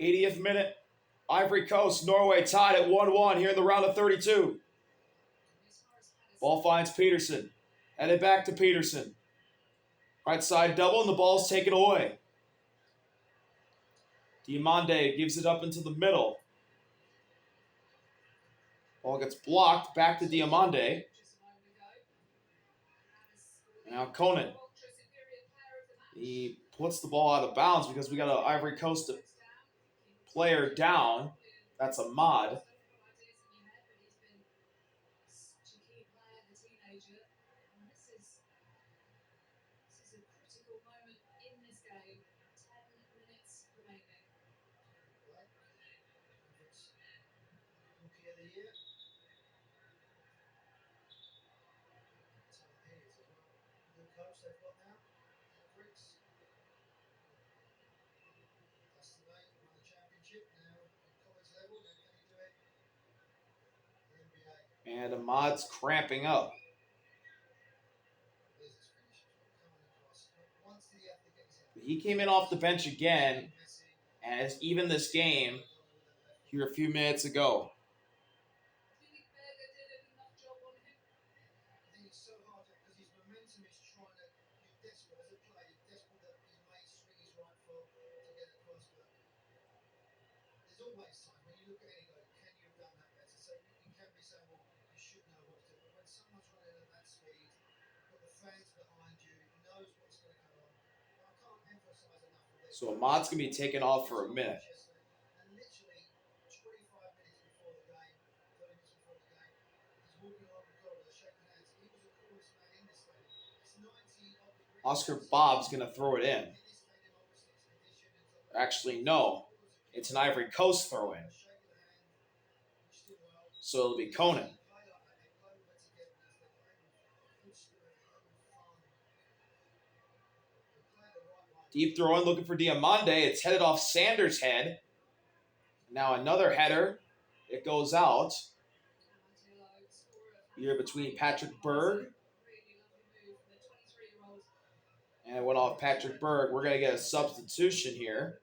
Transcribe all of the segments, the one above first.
80th minute. Ivory Coast, Norway tied at 1-1 here in the round of 32. Ball finds Peterson. Headed back to Peterson. Right side double, and the ball's taken away. Diamande gives it up into the middle. Ball gets blocked. Back to Diamande. Now Conan. He puts the ball out of bounds because we got an Ivory Coast player down. That's a mod. And Ahmad's cramping up. He came in off the bench again and has evened this game here a few minutes ago. So Ahmad's going to be taken off for a minute. Oscar Bob's going to throw it in. Actually, no. It's an Ivory Coast throw-in. So it'll be Conan. Deep throw-in looking for Diamande. It's headed off Sanders' head. Now another header. It goes out. Here between Patrick Berg. And it went off Patrick Berg. We're going to get a substitution here.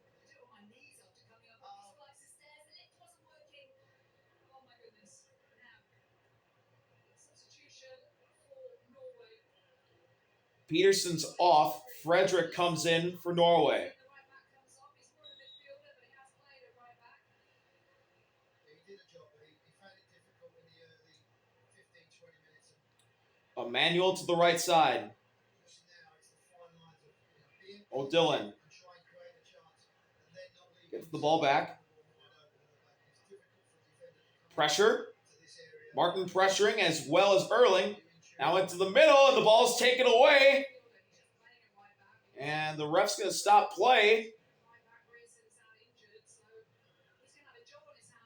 Peterson's off. Frederick comes in for Norway. Emmanuel to the right side. O'Dillon gets the ball back. Pressure. Martin pressuring as well as Erling. Now into the middle, and the ball's taken away. And the ref's going to stop play.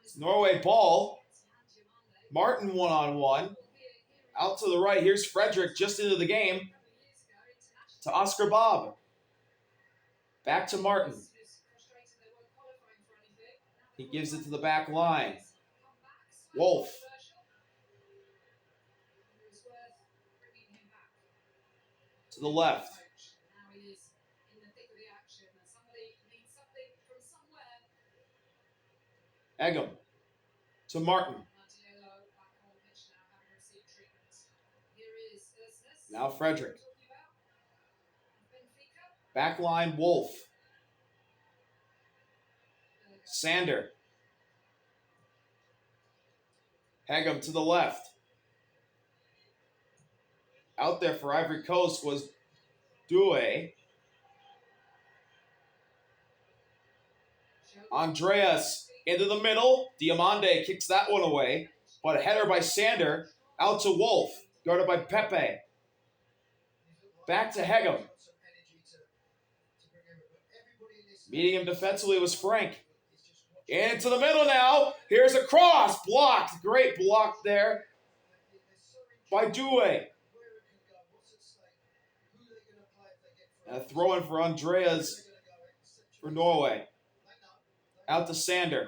It's Norway ball. Martin one-on-one. Out to the right. Here's Frederick just into the game. To Oscar Bob. Back to Martin. He gives it to the back line. Wolf. To the left. Egham. To Martin. Now Frederick. Backline Wolf. Sander. Egham to the left. Out there for Ivory Coast was Due. Andreas into the middle. Diamande kicks that one away. But a header by Sander. Out to Wolf. Guarded by Pepe. Back to Egham. Meeting him defensively was Frank. Into the middle now. Here's a cross. Blocked. Great block there by Due. And a throw in for Andreas for Norway. Out to Sander.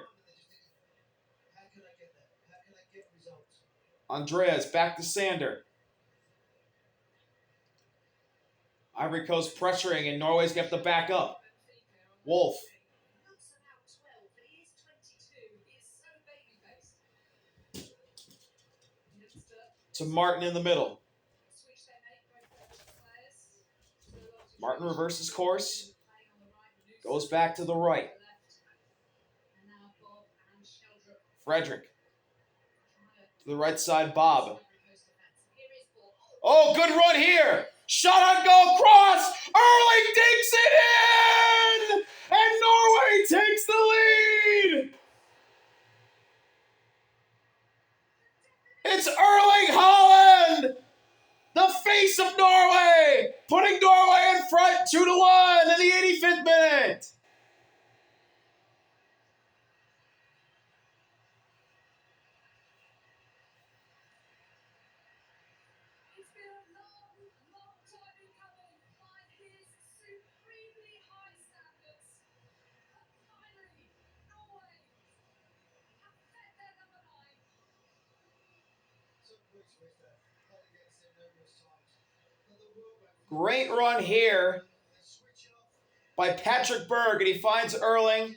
Andreas back to Sander. Ivory Coast pressuring, and Norway's got the back up. Wolf. To Martin in the middle. Martin reverses course. Goes back to the right. Frederick. To the right side, Bob. Oh, good run here. Shot on goal, cross. Erling dinks it in. And Norway takes the lead. It's Erling Haaland, the face of Norway, putting Norway in front 2-1 in the 85th minute. Great run here by Patrick Berg, and he finds Erling.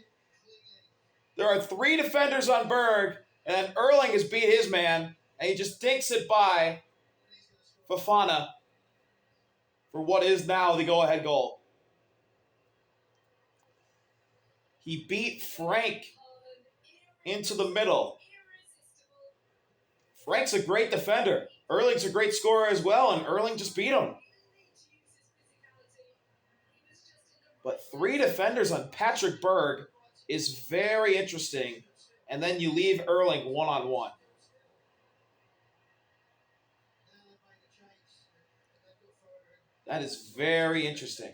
There are 3 defenders on Berg, and Erling has beat his man, and he just dinks it by Fofana for what is now the go-ahead goal. He beat Frank into the middle. Frank's a great defender. Erling's a great scorer as well, and Erling just beat him. But 3 defenders on Patrick Berg is very interesting, and then you leave Erling one-on-one. That is very interesting.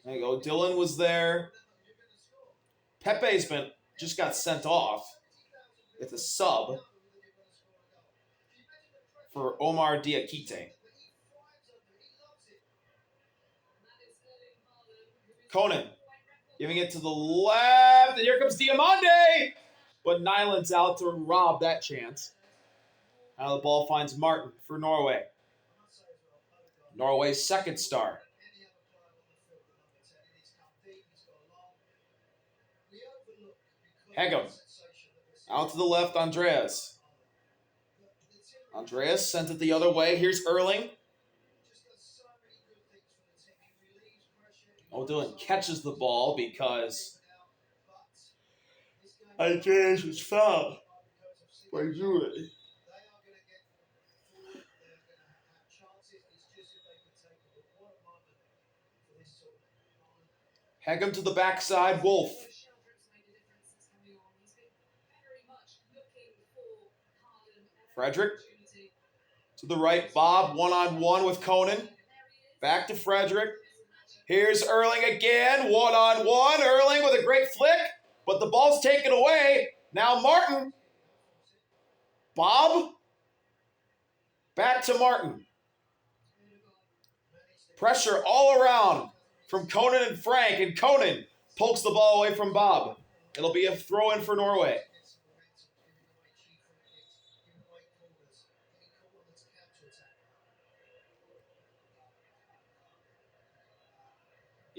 There you go. Dylan was there. Pepe's just got sent off. It's a sub for Omar Diakite. Conan giving it to the left, and here comes Diamande! But Nyland's out to rob that chance. Now the ball finds Martin for Norway. Norway's second star. Hegem. Out to the left, Andreas. Andreas sent it the other way. Here's Erling. Oh, Dylan catches the ball because Andreas was fouled by Ivory. Hegem to the backside, Wolf. Frederick to the right, Bob one-on-one with Conan. Back to Frederick. Here's Erling again, one-on-one. Erling with a great flick, but the ball's taken away. Now Martin. Bob. Back to Martin. Pressure all around from Conan and Frank, and Conan pokes the ball away from Bob. It'll be a throw-in for Norway.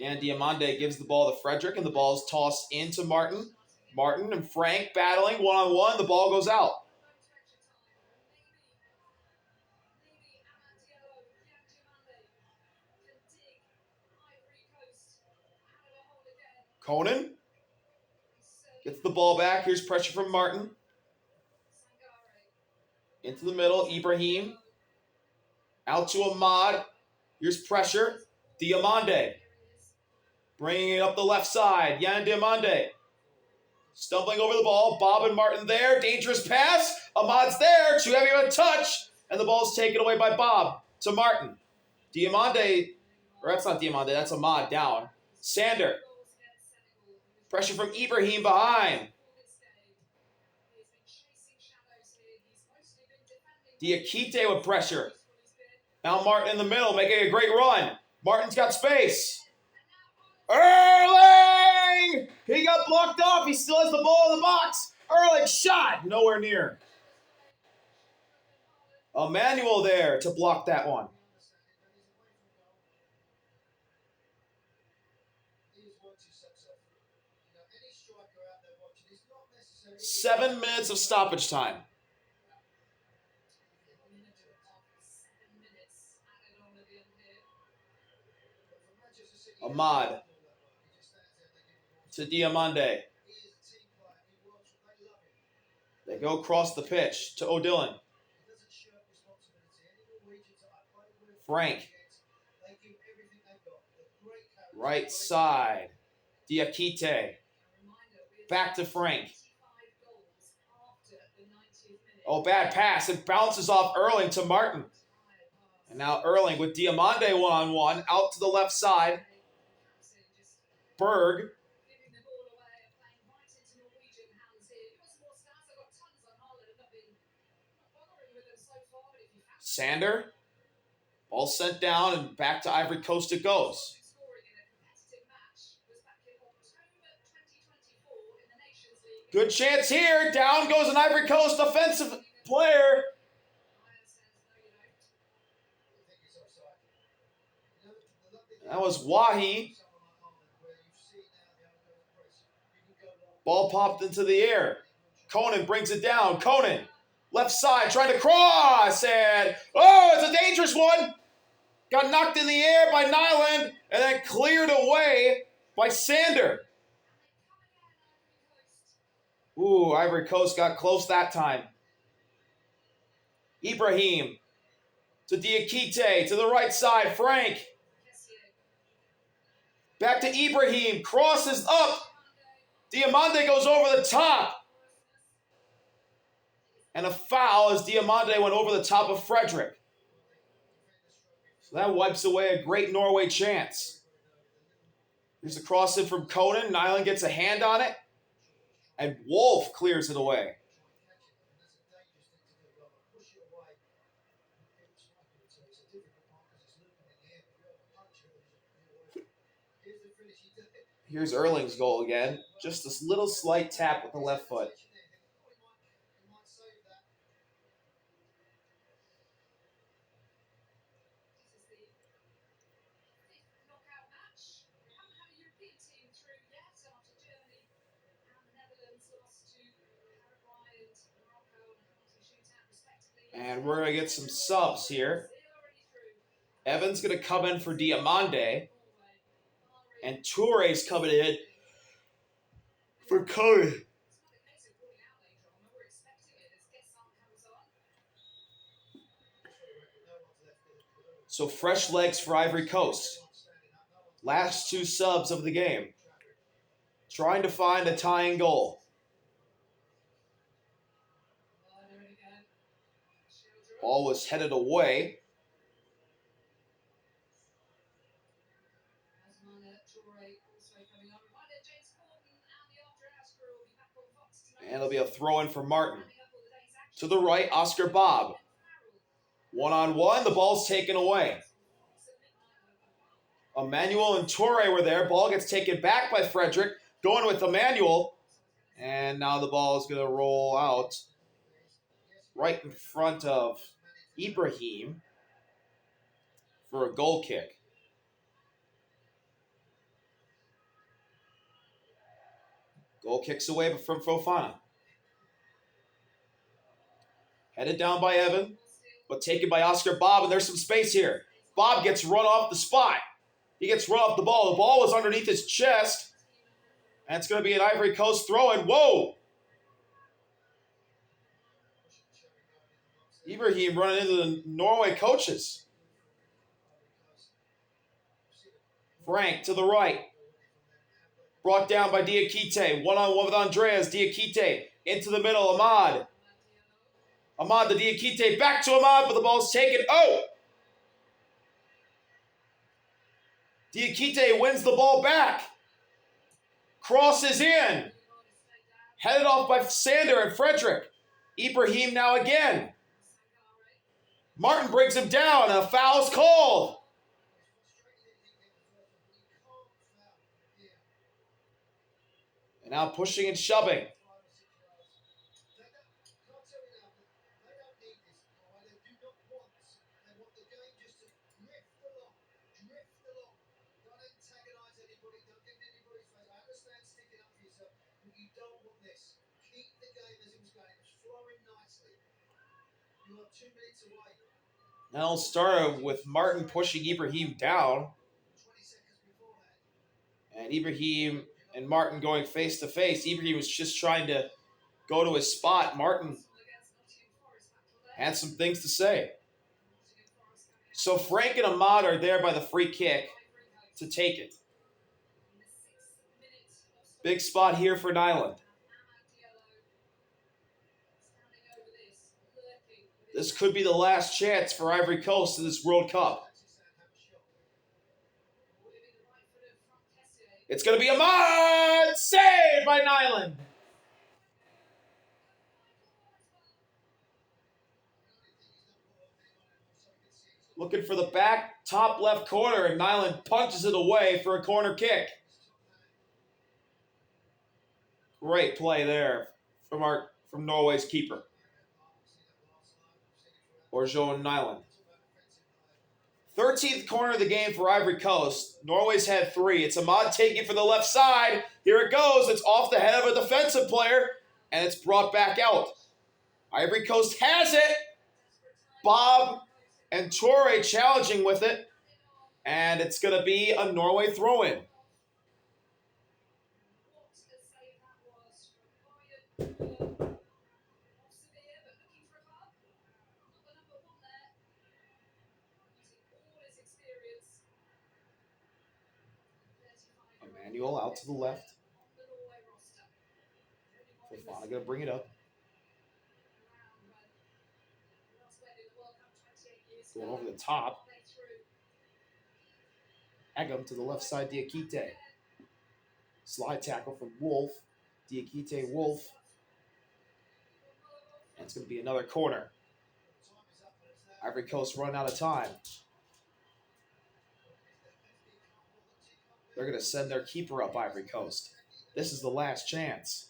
And Diamande gives the ball to Frederick, and the ball is tossed into Martin. Martin and Frank battling one-on-one. The ball goes out. Conan gets the ball back. Here's pressure from Martin. Into the middle, Ibrahim. Out to Ahmad. Here's pressure. Diamande. Bringing it up the left side. Yan Diamande. Stumbling over the ball. Bob and Martin there. Dangerous pass. Ahmad's there. Too heavy of a touch. And the ball's taken away by Bob to Martin. Diamande. Or that's not Diamande. That's Ahmad down. Sander. Pressure from Ibrahim behind. Diakite with pressure. Now Martin in the middle making a great run. Martin's got space. Erling! He got blocked off. He still has the ball in the box. Erling shot. Nowhere near. Emmanuel there to block that one. 7 minutes of stoppage time. Ahmad to Diamande. They go across the pitch to O'Dillon. Frank. Right side. Diakite. Back to Frank. Oh, bad pass. It bounces off Erling to Martin. And now Erling with Diamande one-on-one. Out to the left side. Berg. Sander. Ball sent down and back to Ivory Coast it goes. Good chance here. Down goes an Ivory Coast offensive player. That was Wahi. Ball popped into the air. Conan brings it down. Conan, left side, trying to cross. And, oh, it's a dangerous one. Got knocked in the air by Nyland and then cleared away by Sander. Ooh, Ivory Coast got close that time. Ibrahim to Diakite, to the right side, Frank. Back to Ibrahim, crosses up. Diamande goes over the top. And a foul as Diamande went over the top of Frederick. So that wipes away a great Norway chance. Here's a cross in from Conan. Nyland gets a hand on it. And Wolf clears it away. Here's Erling's goal again. Just this little slight tap with the left foot. And we're going to get some subs here. Evan's going to come in for Diamande. And Touré's coming in for Conan. So fresh legs for Ivory Coast. Last two subs of the game. Trying to find a tying goal. Ball was headed away. And it'll be a throw-in for Martin. To the right, Oscar Bob. One-on-one, the ball's taken away. Emmanuel and Touré were there. Ball gets taken back by Frederick. Going with Emmanuel. And now the ball is going to roll out right in front of Ibrahim for a goal kick. Goal kicks away from Fofana. Headed down by Evan, but taken by Oscar Bob, and there's some space here. Bob gets run off the spot. He gets run off the ball. The ball was underneath his chest, and it's going to be an Ivory Coast throw-in. Whoa! Ibrahim running into the Norway coaches. Frank to the right. Brought down by Diakite. One-on-one with Andreas. Diakite into the middle. Ahmad. Ahmad to Diakite. Back to Ahmad, but the ball's taken. Oh! Diakite wins the ball back. Crosses in. Headed off by Sander and Frederick. Ibrahim now again. Martin brings him down, and a foul's called. And now pushing and shoving. Now it'll start with Martin pushing Ibrahim down. And Ibrahim and Martin going face to face. Ibrahim was just trying to go to his spot. Martin had some things to say. So Frank and Ahmad are there by the free kick to take it. Big spot here for Nyland. This could be the last chance for Ivory Coast in this World Cup. It's going to be Ahmad! Saved by Nyland! Looking for the back top left corner, and Nyland punches it away for a corner kick. Great play there from Norway's keeper, Orjo Nyland. 13th corner of the game for Ivory Coast. Norway's had 3. It's Ahmad taking for the left side. Here it goes. It's off the head of a defensive player, and it's brought back out. Ivory Coast has it. Bob and Torre challenging with it, and it's going to be a Norway throw-in. Emmanuel out to the left. Fofana going to bring it up. Going over the top. Egum to the left side, Diakite. Slide tackle from Wolf. Diakite, Wolf. And it's going to be another corner. Ivory Coast run out of time. They're going to send their keeper up, Ivory Coast. This is the last chance.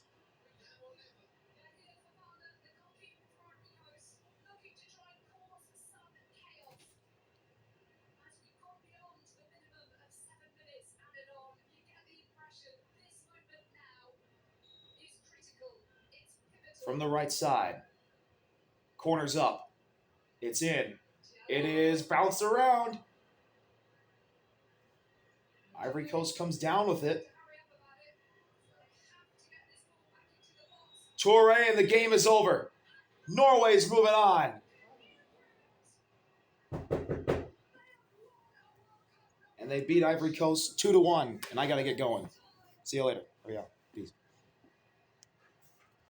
From the right side. Corner's up. It's in. It is bounced around. Ivory Coast comes down with it. Torre, and the game is over. Norway's moving on. And they beat Ivory Coast 2-1. And I got to get going. See you later. Oh, yeah.